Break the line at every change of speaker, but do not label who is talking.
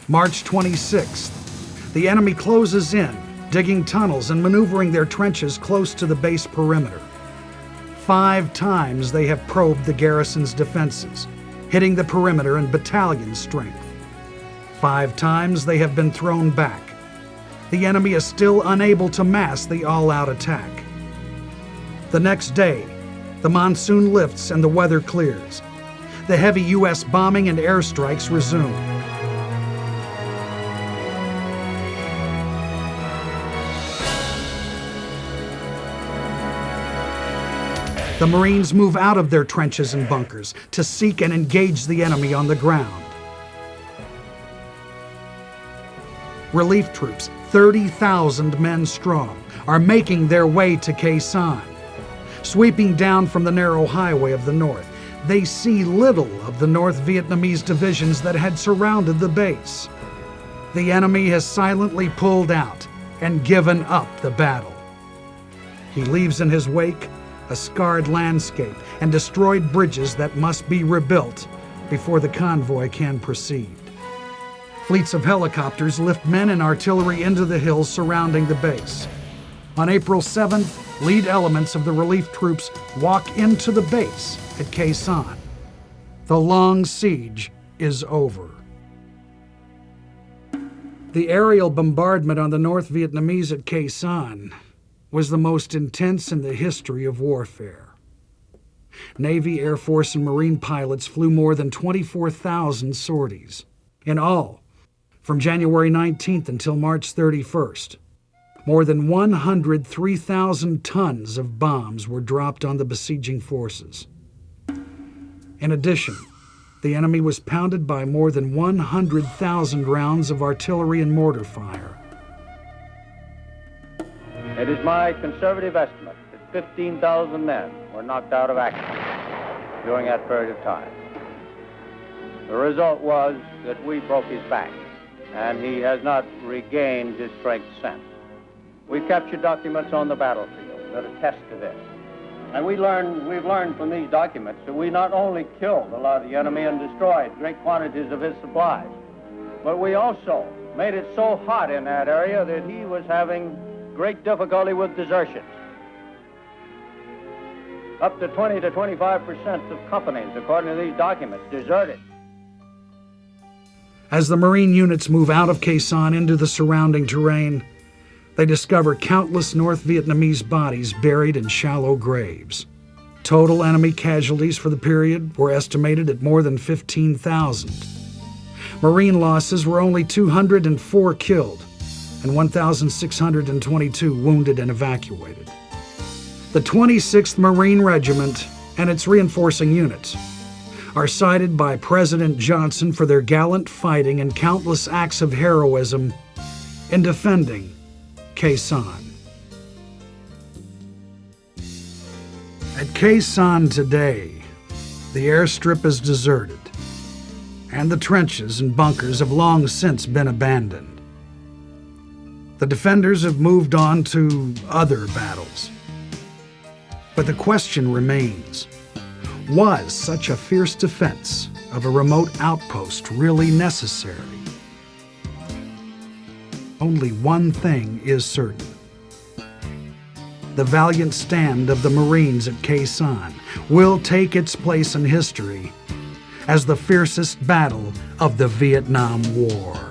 March 26th, the enemy closes in, digging tunnels and maneuvering their trenches close to the base perimeter. 5 times they have probed the garrison's defenses, hitting the perimeter in battalion strength. 5 times they have been thrown back. The enemy is still unable to mass the all-out attack. The next day, the monsoon lifts and the weather clears. The heavy U.S. bombing and airstrikes resume. The Marines move out of their trenches and bunkers to seek and engage the enemy on the ground. Relief troops, 30,000 men strong, are making their way to Khe Sanh. Sweeping down from the narrow highway of the north, they see little of the North Vietnamese divisions that had surrounded the base. The enemy has silently pulled out and given up the battle. He leaves in his wake a scarred landscape and destroyed bridges that must be rebuilt before the convoy can proceed. Fleets of helicopters lift men and artillery into the hills surrounding the base. On April 7th, lead elements of the relief troops walk into the base at Khe Sanh. The long siege is over. The aerial bombardment on the North Vietnamese at Khe Sanh was the most intense in the history of warfare. Navy, Air Force, and Marine pilots flew more than 24,000 sorties. In all, from January 19th until March 31st, more than 103,000 tons of bombs were dropped on the besieging forces. In addition, the enemy was pounded by more than 100,000 rounds of artillery and mortar fire.
It is my conservative estimate that 15,000 men were knocked out of action during that period of time. The result was that we broke his back, and he has not regained his strength since. We captured documents on the battlefield that attest to this. And we've learned from these documents that we not only killed a lot of the enemy and destroyed great quantities of his supplies, but we also made it so hot in that area that he was having great difficulty with desertions. Up to 20 to 25% of companies, according to these documents, deserted.
As the Marine units move out of Khe Sanh into the surrounding terrain, they discover countless North Vietnamese bodies buried in shallow graves. Total enemy casualties for the period were estimated at more than 15,000. Marine losses were only 204 killed and 1,622 wounded and evacuated. The 26th Marine Regiment and its reinforcing units are cited by President Johnson for their gallant fighting and countless acts of heroism in defending Khe Sanh. At Khe Sanh today, the airstrip is deserted, and the trenches and bunkers have long since been abandoned. The defenders have moved on to other battles. But the question remains, was such a fierce defense of a remote outpost really necessary? Only one thing is certain. The valiant stand of the Marines at Khe Sanh will take its place in history as the fiercest battle of the Vietnam War.